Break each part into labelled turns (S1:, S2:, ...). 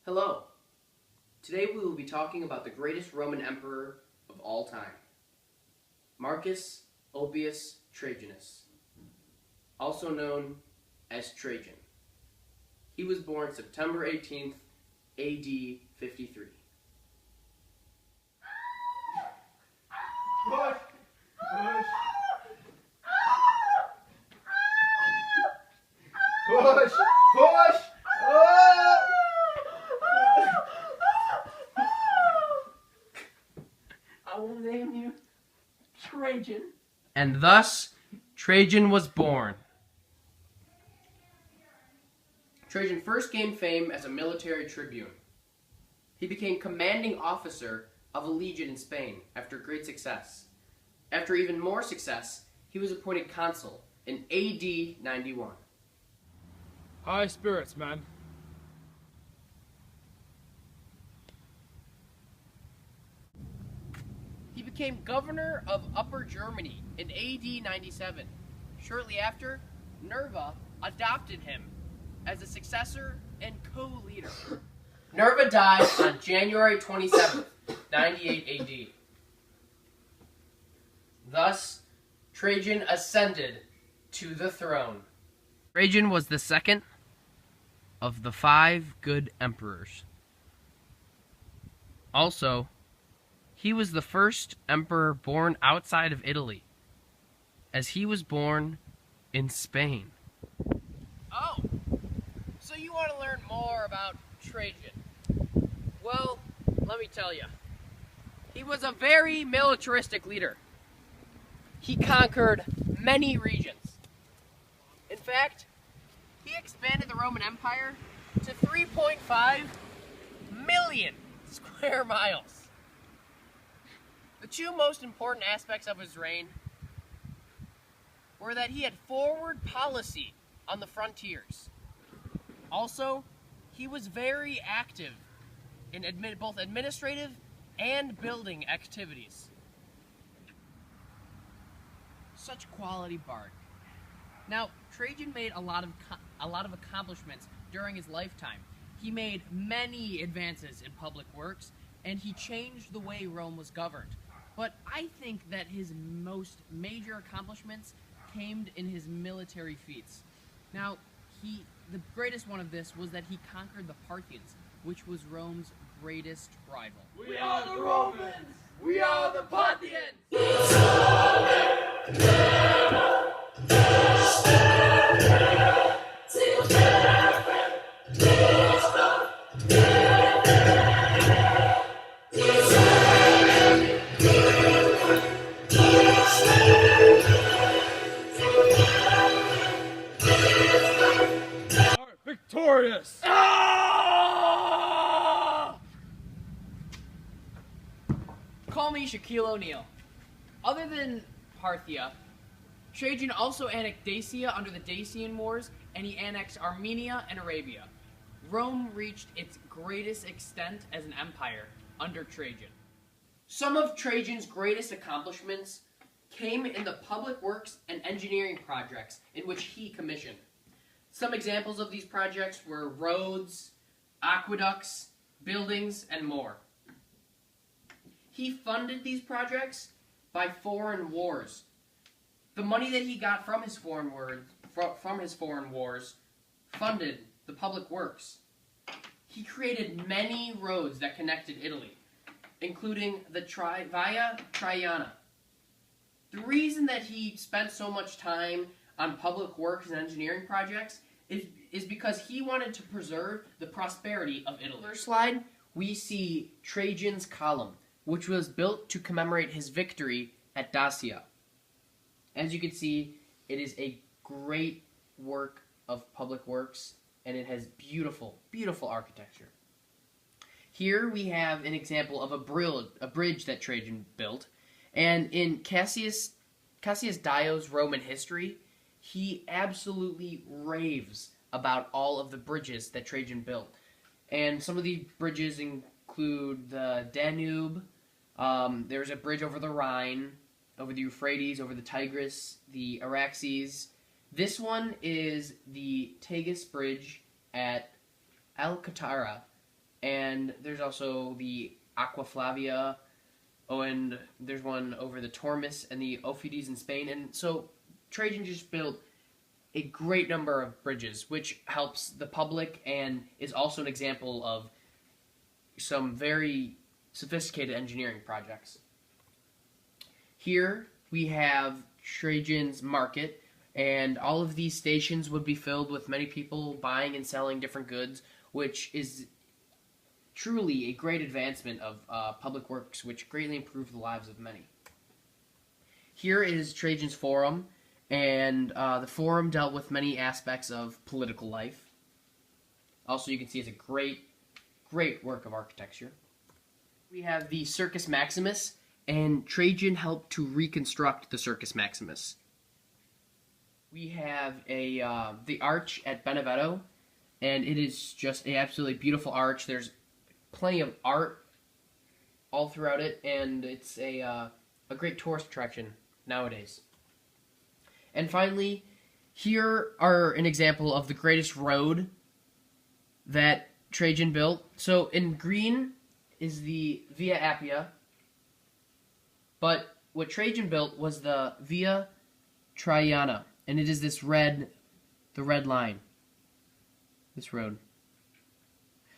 S1: Hello. Today we will be talking about the greatest Roman emperor of all time, Marcus Ulpius Trajanus, also known as Trajan. He was born September 18th, AD 53.
S2: Push! Push! Push! Push! Oh!
S3: I will name you Trajan.
S1: And thus, Trajan was born. Trajan first gained fame as a military tribune. He became commanding officer of a legion in Spain after great success. After even more success, he was appointed consul in AD 91.
S2: High spirits, man.
S1: He became governor of Upper Germany in AD 97. Shortly after, Nerva adopted him as a successor and co-leader. Nerva died on January 27th, 98 AD. Thus, Trajan ascended to the throne. Trajan was the second of the 5 good emperors. Also, he was the first emperor born outside of Italy, as he was born in Spain. Oh, so you want to learn more about Trajan? Well, let me tell you. He was a very militaristic leader. He conquered many regions. In fact, he expanded the Roman Empire to 3.5 million square miles. The two most important aspects of his reign were that he had forward policy on the frontiers. Also, he was very active in both administrative and building activities. Such quality bard. Now, Trajan made a lot of accomplishments during his lifetime. He made many advances in public works, and he changed the way Rome was governed. But I think that his most major accomplishments came in his military feats. Now, the greatest one of this was that he conquered the Parthians, which was Rome's greatest rival.
S3: We are the Romans! We are the Parthians!
S2: Victorious!
S1: Call me Shaquille O'Neal. Other than Parthia, Trajan also annexed Dacia under the Dacian Wars, and he annexed Armenia and Arabia. Rome reached its greatest extent as an empire under Trajan. Some of Trajan's greatest accomplishments came in the public works and engineering projects in which he commissioned. Some examples of these projects were roads, aqueducts, buildings, and more. He funded these projects by foreign wars. The money that he got from his foreign wars funded the public works. He created many roads that connected Italy, including the Via Traiana. The reason that he spent so much time on public works and engineering projects is because he wanted to preserve the prosperity of Italy. First slide, we see Trajan's Column, which was built to commemorate his victory at Dacia. As you can see, it is a great work of public works, and it has beautiful, beautiful architecture. Here we have an example of a bridge that Trajan built, and in Cassius Dio's Roman history, he absolutely raves about all of the bridges that Trajan built. And some of these bridges include the Danube, there's a bridge over the Rhine, over the Euphrates, over the Tigris, the Araxes. This one is the Tagus Bridge at Alcatara, and there's also the Aqua Flavia. Oh, and there's one over the Tormes and the Ophides in Spain. And so Trajan just built a great number of bridges, which helps the public and is also an example of some very sophisticated engineering projects. Here we have Trajan's market, and all of these stations would be filled with many people buying and selling different goods, which is truly a great advancement of public works, which greatly improved the lives of many. Here is Trajan's Forum, and the Forum dealt with many aspects of political life. Also, you can see it's a great work of architecture. We have the Circus Maximus, and Trajan helped to reconstruct the Circus Maximus. We have the arch at Benevento, and it is just an absolutely beautiful arch. There's plenty of art all throughout it, and it's a great tourist attraction nowadays. And finally, here are an example of the greatest road that Trajan built. So in green is the Via Appia, but what Trajan built was the Via Traiana, and it is the red line, this road.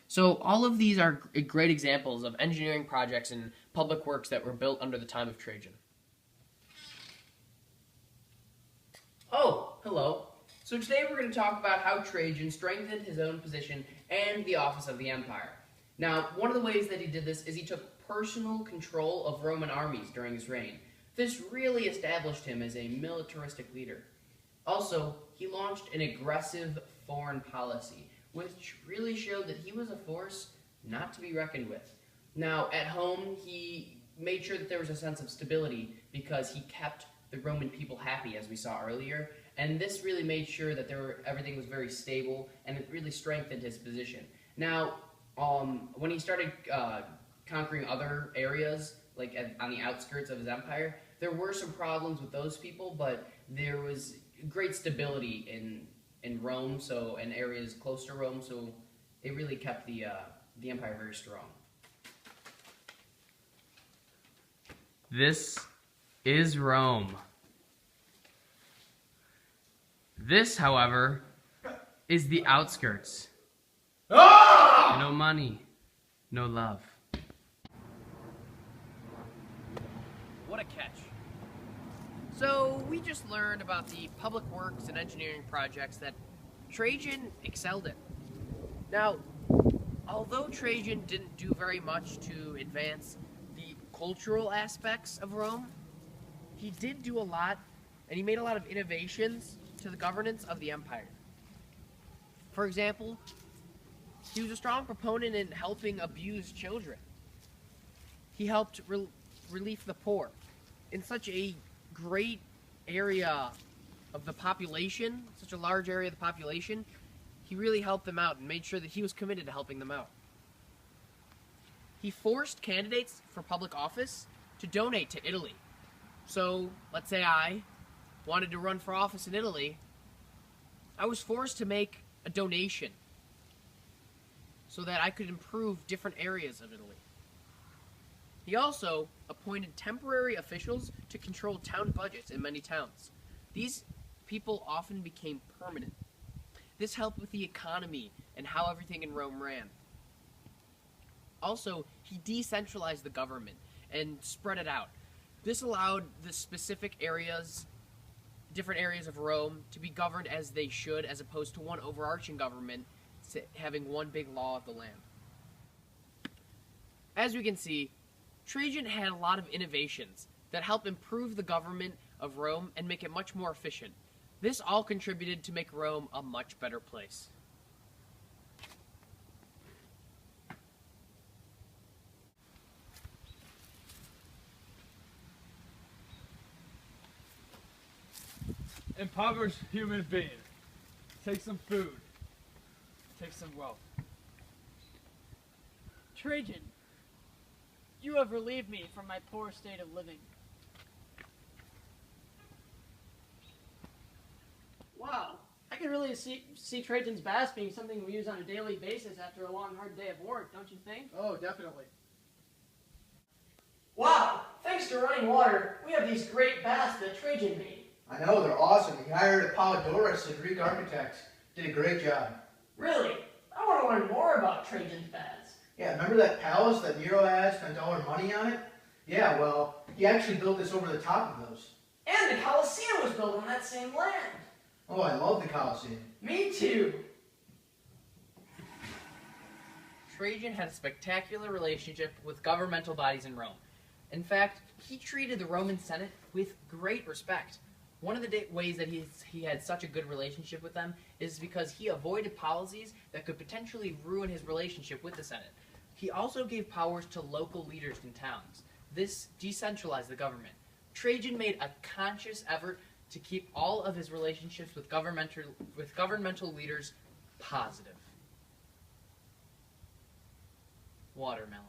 S1: So all of these are great examples of engineering projects and public works that were built under the time of Trajan. Oh, hello. So today we're going to talk about how Trajan strengthened his own position and the office of the empire. Now, one of the ways that he did this is he took personal control of Roman armies during his reign. This really established him as a militaristic leader. Also, he launched an aggressive foreign policy, which really showed that he was a force not to be reckoned with. Now, at home, he made sure that there was a sense of stability because he kept the Roman people happy, as we saw earlier, and this really made sure that everything was very stable, and it really strengthened his position. Now, when he started conquering other areas, like on the outskirts of his empire, there were some problems with those people, but there was great stability in Rome, so in areas close to Rome, so it really kept the empire very strong.
S4: This is Rome. This, however, is the outskirts. No money, no love.
S1: What a catch. So we just learned about the public works and engineering projects that Trajan excelled in. Now, although Trajan didn't do very much to advance the cultural aspects of Rome, he did do a lot, and he made a lot of innovations to the governance of the empire. For example, he was a strong proponent in helping abused children. He helped relieve the poor in such a great area of the population, such a large area of the population. He really helped them out and made sure that he was committed to helping them out. He forced candidates for public office to donate to Italy. So, let's say I wanted to run for office in Italy, I was forced to make a donation so that I could improve different areas of Italy. He also appointed temporary officials to control town budgets in many towns. These people often became permanent. This helped with the economy and how everything in Rome ran. Also, he decentralized the government and spread it out. This allowed the specific areas, different areas of Rome, to be governed as they should, as opposed to one overarching government having one big law of the land. As we can see, Trajan had a lot of innovations that helped improve the government of Rome and make it much more efficient. This all contributed to make Rome a much better place.
S2: Impoverished human being. Take some food. Take some wealth.
S3: Trajan, you have relieved me from my poor state of living.
S1: Wow, I
S3: could really see Trajan's baths being something we use on a daily basis after a long, hard day of work, don't you think?
S2: Oh, definitely.
S3: Wow! Thanks to running water, we have these great baths that Trajan made.
S5: I know, they're awesome. He hired Apollodorus, a Greek architect. Did a great job.
S3: Really? I want to learn more about Trajan's baths.
S5: Yeah, remember that palace that Nero had, spent all our money on it? Yeah, well, he actually built this over the top of those.
S3: And the Colosseum was built on that same land.
S5: Oh, I love the Colosseum.
S3: Me too.
S4: Trajan had a spectacular relationship with governmental bodies in Rome. In fact, he treated the Roman Senate with great respect. One of the ways that he had such a good relationship with them is because he avoided policies that could potentially ruin his relationship with the Senate. He also gave powers to local leaders in towns. This decentralized the government. Trajan made a conscious effort to keep all of his relationships with governmental leaders positive. Watermelon.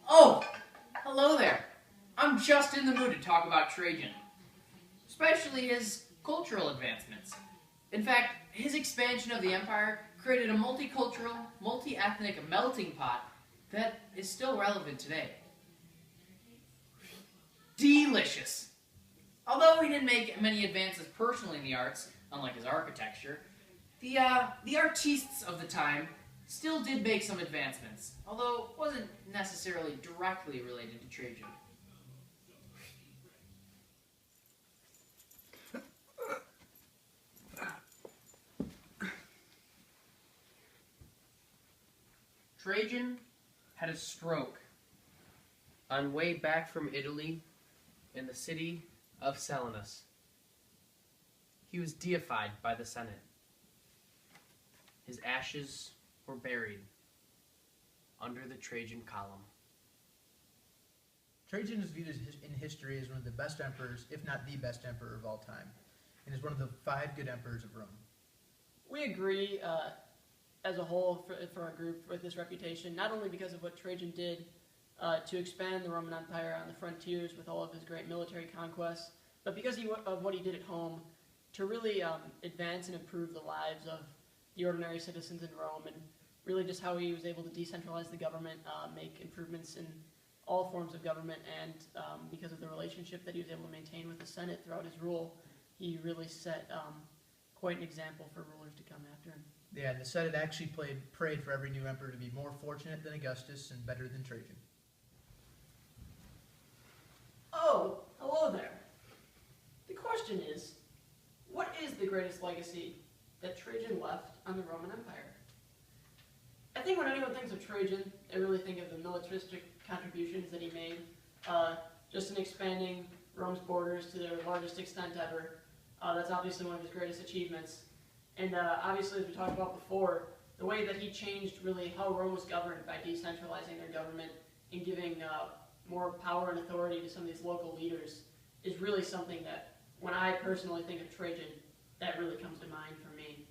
S1: Oh, hello there. I'm just in the mood to talk about Trajan, especially his cultural advancements. In fact, his expansion of the empire created a multicultural, multi-ethnic melting pot that is still relevant today. Delicious. Although he didn't make many advances personally in the arts, unlike his architecture, the artistes of the time still did make some advancements, although it wasn't necessarily directly related to Trajan. Trajan had a stroke on way back from Italy in the city of Selinus. He was deified by the Senate. His ashes were buried under the Trajan column.
S5: Trajan is viewed in history as one of the best emperors, if not the best emperor of all time, and is one of the 5 good emperors of Rome.
S3: We agree as a whole for our group with this reputation, not only because of what Trajan did to expand the Roman Empire on the frontiers with all of his great military conquests, but because of what he did at home to really advance and improve the lives of the ordinary citizens in Rome, and really just how he was able to decentralize the government, make improvements in all forms of government, and because of the relationship that he was able to maintain with the Senate throughout his rule, he really set quite an example for rulers to come after him.
S5: Yeah, and the Senate actually prayed for every new emperor to be more fortunate than Augustus and better than Trajan.
S3: Oh, hello there. The question is, what is the greatest legacy that Trajan left on the Roman Empire? I think when anyone thinks of Trajan, they really think of the militaristic contributions that he made, just in expanding Rome's borders to their largest extent ever. That's obviously one of his greatest achievements. And obviously, as we talked about before, the way that he changed really how Rome was governed by decentralizing their government and giving more power and authority to some of these local leaders is really something that, when I personally think of Trajan, that really comes to mind for me.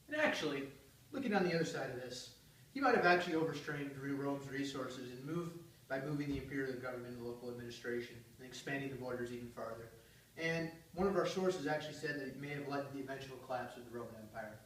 S5: And actually, looking on the other side of this, he might have actually overstrained Rome's resources by moving the imperial government into local administration and expanding the borders even farther. And one of our sources actually said that it may have led to the eventual collapse of the Roman Empire.